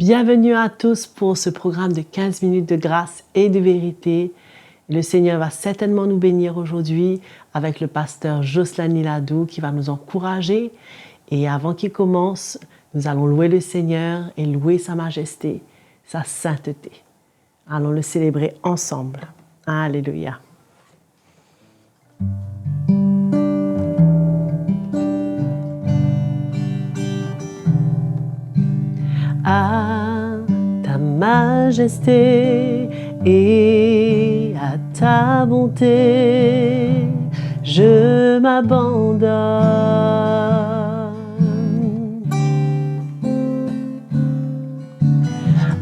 Bienvenue à tous pour ce programme de 15 minutes de grâce et de vérité. Le Seigneur va certainement nous bénir aujourd'hui avec le pasteur Jocelyn Niladou qui va nous encourager. Et avant qu'il commence, nous allons louer le Seigneur et louer sa majesté, sa sainteté. Allons le célébrer ensemble. Alléluia. À ta majesté et à ta bonté, je m'abandonne.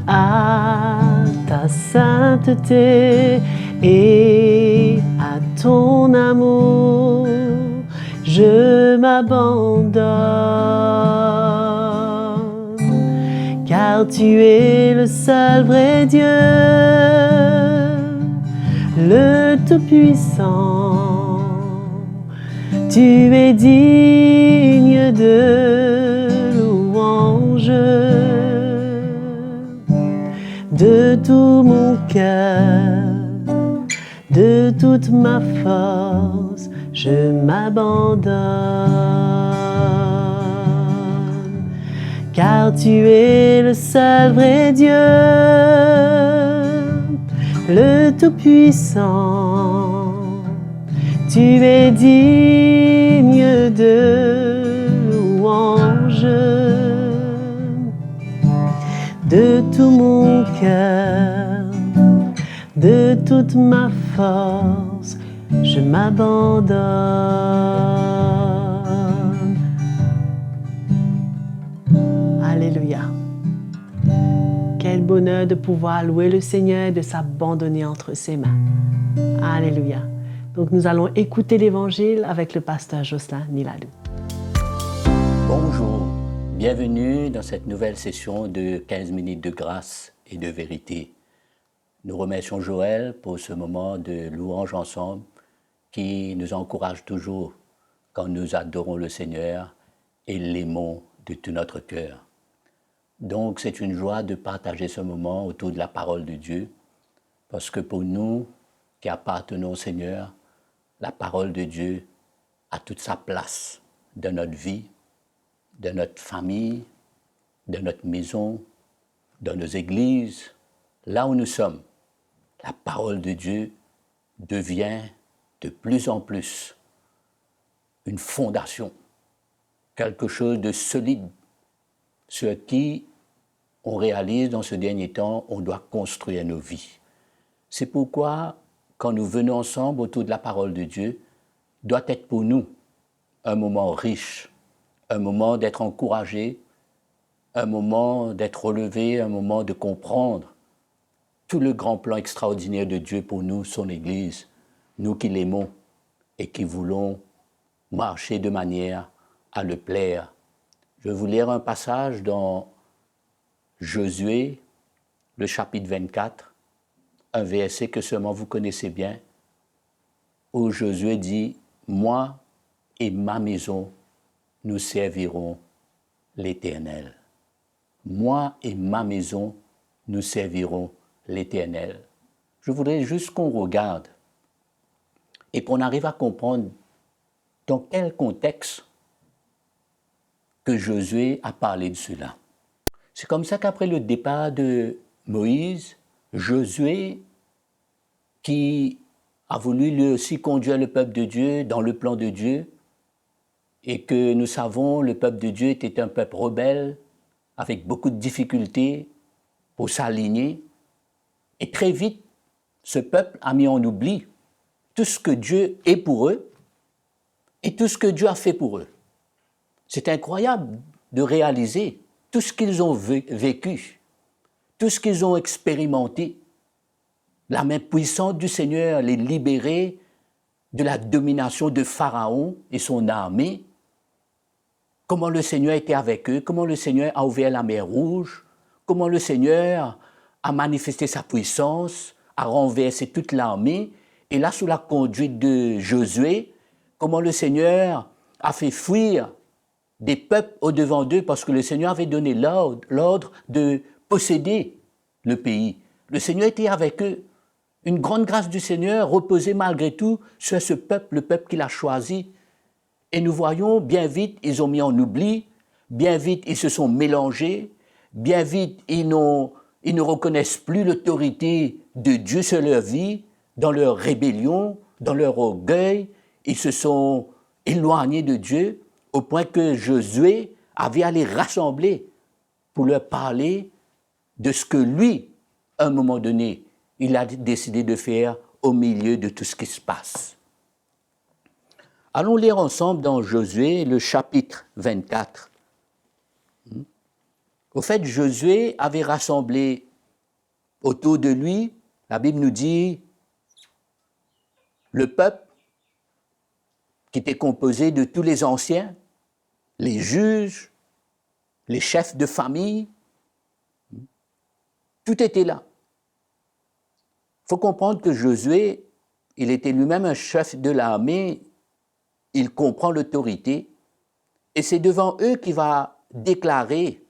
À ta sainteté et à ton amour, je m'abandonne. Car tu es le seul vrai Dieu, le Tout-Puissant. Tu es digne de louange. De tout mon cœur, de toute ma force, je m'abandonne. Car tu es le seul vrai Dieu, le Tout-Puissant. Tu es digne de louange. De tout mon cœur, de toute ma force, je m'abandonne. Alléluia. Quel bonheur de pouvoir louer le Seigneur et de s'abandonner entre ses mains. Alléluia. Donc nous allons écouter l'Évangile avec le pasteur Jocelyn Niladou. Bonjour, bienvenue dans cette nouvelle session de 15 minutes de grâce et de vérité. Nous remercions Joël pour ce moment de louange ensemble qui nous encourage toujours quand nous adorons le Seigneur et l'aimons de tout notre cœur. Donc c'est une joie de partager ce moment autour de la parole de Dieu parce que pour nous qui appartenons au Seigneur, la parole de Dieu a toute sa place dans notre vie, de notre famille, de notre maison, dans nos églises, là où nous sommes. La parole de Dieu devient de plus en plus une fondation, quelque chose de solide sur qui on réalise dans ce dernier temps, on doit construire nos vies. C'est pourquoi, quand nous venons ensemble autour de la parole de Dieu, doit être pour nous un moment riche, un moment d'être encouragé, un moment d'être relevé, un moment de comprendre tout le grand plan extraordinaire de Dieu pour nous, son Église, nous qui l'aimons et qui voulons marcher de manière à le plaire. Je vais vous lire un passage dans Josué, le chapitre 24, un verset que seulement vous connaissez bien, où Josué dit « Moi et ma maison, nous servirons l'Éternel. » Moi et ma maison, nous servirons l'Éternel. Je voudrais juste qu'on regarde et qu'on arrive à comprendre dans quel contexte que Josué a parlé de cela. C'est comme ça qu'après le départ de Moïse, Josué, qui a voulu lui aussi conduire le peuple de Dieu dans le plan de Dieu, et que nous savons, le peuple de Dieu était un peuple rebelle, avec beaucoup de difficultés pour s'aligner. Et très vite, ce peuple a mis en oubli tout ce que Dieu est pour eux et tout ce que Dieu a fait pour eux. C'est incroyable de réaliser tout ce qu'ils ont vécu, tout ce qu'ils ont expérimenté. La main puissante du Seigneur les libérer de la domination de Pharaon et son armée. Comment le Seigneur était avec eux, comment le Seigneur a ouvert la mer Rouge, comment le Seigneur a manifesté sa puissance, a renversé toute l'armée. Et là, sous la conduite de Josué, comment le Seigneur a fait fuir des peuples au-devant d'eux parce que le Seigneur avait donné l'ordre de posséder le pays. Le Seigneur était avec eux. Une grande grâce du Seigneur reposait malgré tout sur ce peuple, le peuple qu'il a choisi. Et nous voyons, bien vite, ils ont mis en oubli, bien vite, ils se sont mélangés, bien vite, ils ne reconnaissent plus l'autorité de Dieu sur leur vie, dans leur rébellion, dans leur orgueil, ils se sont éloignés de Dieu, au point que Josué avait à les rassembler pour leur parler de ce que lui, à un moment donné, il a décidé de faire au milieu de tout ce qui se passe. Allons lire ensemble dans Josué le chapitre 24. Au fait, Josué avait rassemblé autour de lui, la Bible nous dit, le peuple qui était composé de tous les anciens, les juges, les chefs de famille, tout était là. Il faut comprendre que Josué, il était lui-même un chef de l'armée, il comprend l'autorité, et c'est devant eux qu'il va déclarer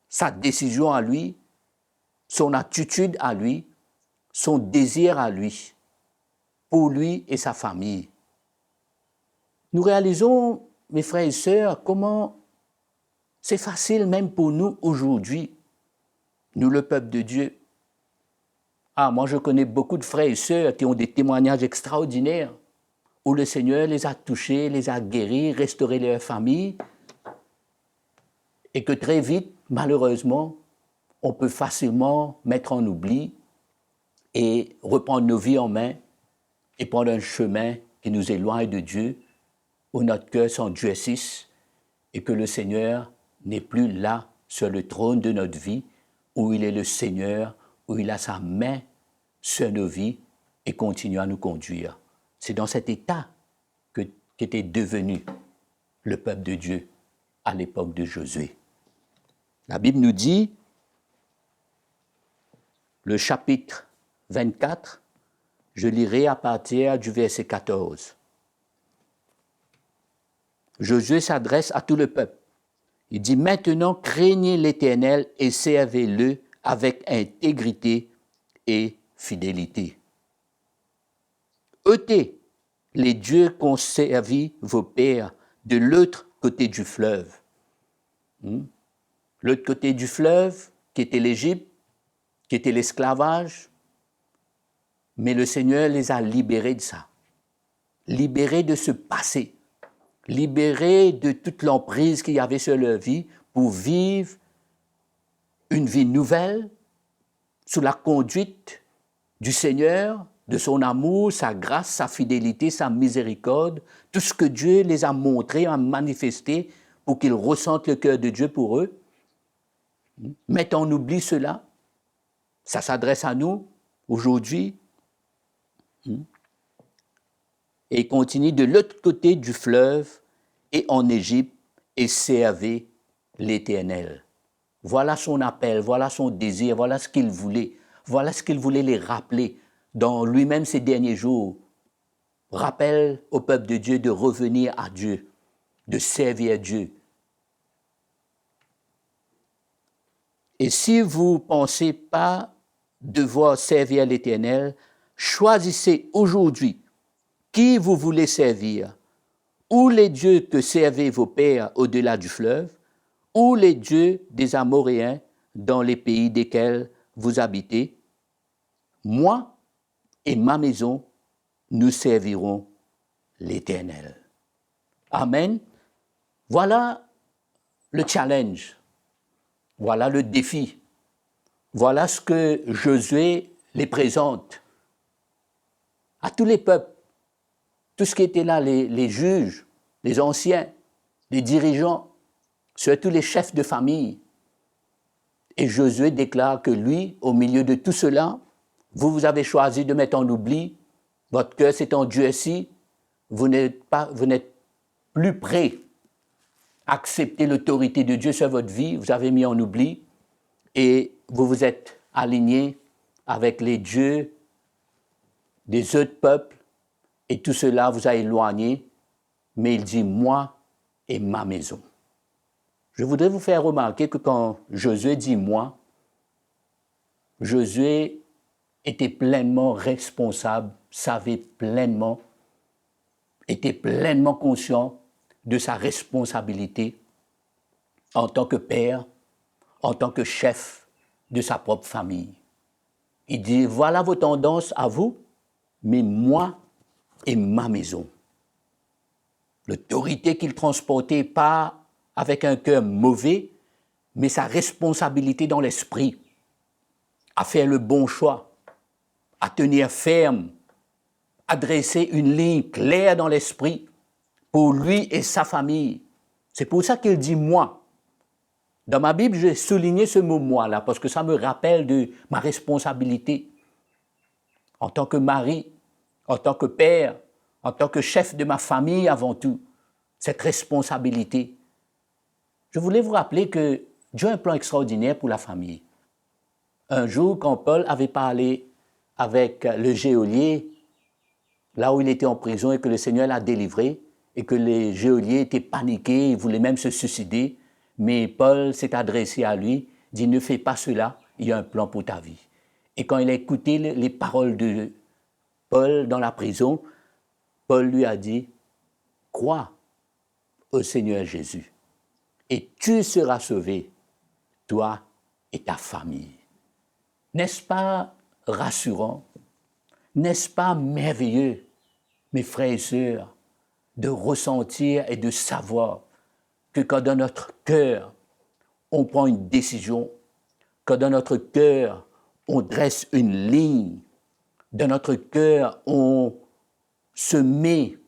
sa décision à lui, son attitude à lui, son désir à lui, pour lui et sa famille. Nous réalisons, mes frères et sœurs, comment c'est facile même pour nous aujourd'hui, nous le peuple de Dieu. Ah, moi je connais beaucoup de frères et sœurs qui ont des témoignages extraordinaires, où le Seigneur les a touchés, les a guéris, restauré leur famille, et que très vite, malheureusement, on peut facilement mettre en oubli et reprendre nos vies en main et prendre un chemin qui nous éloigne de Dieu, où notre cœur s'endurcisse et que le Seigneur n'est plus là sur le trône de notre vie, où il est le Seigneur, où il a sa main sur nos vies et continue à nous conduire. C'est dans cet état qu'était devenu le peuple de Dieu à l'époque de Josué. La Bible nous dit, le chapitre 24, je lirai à partir du verset 14. Josué s'adresse à tout le peuple. Il dit, maintenant craignez l'Éternel et servez-le avec intégrité et fidélité. Ôtez les dieux qu'ont servi vos pères de l'autre côté du fleuve. L'autre côté du fleuve, qui était l'Égypte, qui était l'esclavage, mais le Seigneur les a libérés de ça, libérés de ce passé, libérés de toute l'emprise qu'il y avait sur leur vie pour vivre une vie nouvelle sous la conduite du Seigneur, de son amour, sa grâce, sa fidélité, sa miséricorde, tout ce que Dieu les a montré, a manifesté pour qu'ils ressentent le cœur de Dieu pour eux. Mettons en oubli cela. Ça s'adresse à nous aujourd'hui. Et il continue de l'autre côté du fleuve et en Égypte et servez l'Éternel. Voilà son appel, voilà son désir, voilà ce qu'il voulait. Voilà ce qu'il voulait les rappeler dans lui-même ces derniers jours. Rappelle au peuple de Dieu de revenir à Dieu, de servir Dieu. Et si vous ne pensez pas devoir servir l'Éternel, choisissez aujourd'hui qui vous voulez servir, ou les dieux que servaient vos pères au-delà du fleuve, ou les dieux des Amoréens dans les pays desquels vous habitez. Moi et ma maison, nous servirons l'Éternel. Amen. Voilà le challenge. Voilà le défi. Voilà ce que Josué les présente à tous les peuples, tout ce qui était là, les juges, les anciens, les dirigeants, surtout les chefs de famille. Et Josué déclare que lui, au milieu de tout cela, vous avez choisi de mettre en oubli, votre cœur s'est endurci, vous n'êtes plus prêt à accepter l'autorité de Dieu sur votre vie, vous avez mis en oubli et vous vous êtes aligné avec les dieux des autres peuples et tout cela vous a éloigné, mais il dit, moi et ma maison. Je voudrais vous faire remarquer que quand Josué dit « moi », Josué était pleinement responsable, savait pleinement, était pleinement conscient de sa responsabilité en tant que père, en tant que chef de sa propre famille. Il dit, voilà vos tendances à vous, mais moi et ma maison. L'autorité qu'il transportait, pas avec un cœur mauvais, mais sa responsabilité dans l'esprit, à faire le bon choix, à tenir ferme, à dresser une ligne claire dans l'esprit pour lui et sa famille. C'est pour ça qu'il dit « moi ». Dans ma Bible, j'ai souligné ce mot « moi » là, parce que ça me rappelle de ma responsabilité en tant que mari, en tant que père, en tant que chef de ma famille avant tout. Cette responsabilité. Je voulais vous rappeler que Dieu a un plan extraordinaire pour la famille. Un jour, quand Paul avait parlé avec le geôlier, là où il était en prison et que le Seigneur l'a délivré, et que les geôliers étaient paniqués, ils voulaient même se suicider, mais Paul s'est adressé à lui, dit « Ne fais pas cela, il y a un plan pour ta vie ». Et quand il a écouté les paroles de Paul dans la prison, Paul lui a dit « Crois au Seigneur Jésus, et tu seras sauvé, toi et ta famille ». N'est-ce pas rassurant? N'est-ce pas merveilleux, mes frères et sœurs, de ressentir et de savoir que quand dans notre cœur, on prend une décision, quand dans notre cœur, on dresse une ligne, dans notre cœur, on se met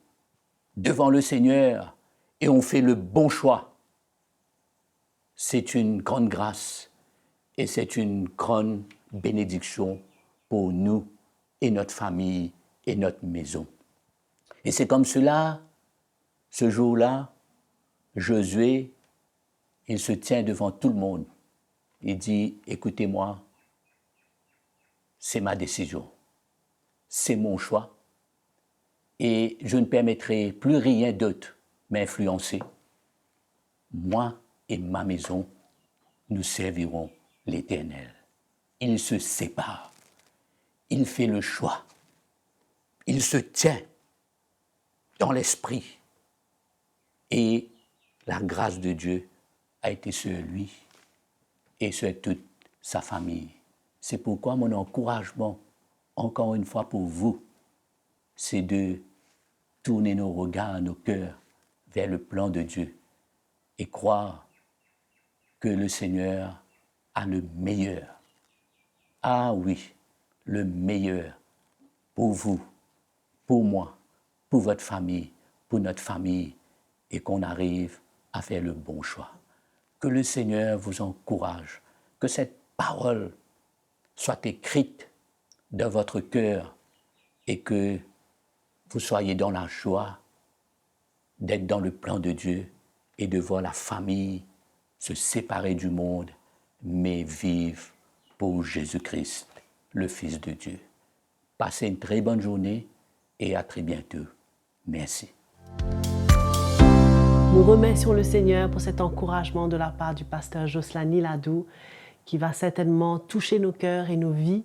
devant le Seigneur et on fait le bon choix. C'est une grande grâce et c'est une grande bénédiction pour nous et notre famille et notre maison. Et c'est comme cela, ce jour-là, Josué, il se tient devant tout le monde. Il dit, écoutez-moi, c'est ma décision, c'est mon choix, et je ne permettrai plus rien d'autre m'influencer. Moi et ma maison, nous servirons l'Éternel. Il se sépare, il fait le choix, il se tient dans l'esprit, et la grâce de Dieu a été sur lui et sur toute sa famille. C'est pourquoi mon encouragement, encore une fois pour vous, c'est de tourner nos regards, nos cœurs vers le plan de Dieu et croire que le Seigneur a le meilleur. Ah oui, le meilleur pour vous, pour moi, pour votre famille, pour notre famille, et qu'on arrive à faire le bon choix. Que le Seigneur vous encourage, que cette parole soit écrite dans votre cœur et que vous soyez dans la joie d'être dans le plan de Dieu et de voir la famille se séparer du monde, mais vivre pour Jésus-Christ, le Fils de Dieu. Passez une très bonne journée et à très bientôt. Merci. Nous remercions le Seigneur pour cet encouragement de la part du pasteur Jocelyn Niladou qui va certainement toucher nos cœurs et nos vies.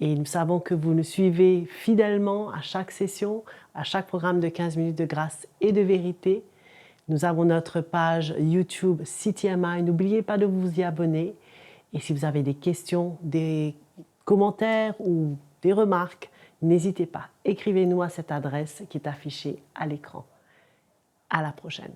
Et nous savons que vous nous suivez fidèlement à chaque session, à chaque programme de 15 minutes de grâce et de vérité. Nous avons notre page YouTube CTMI. N'oubliez pas de vous y abonner. Et si vous avez des questions, des commentaires ou des remarques, n'hésitez pas. Écrivez-nous à cette adresse qui est affichée à l'écran. À la prochaine.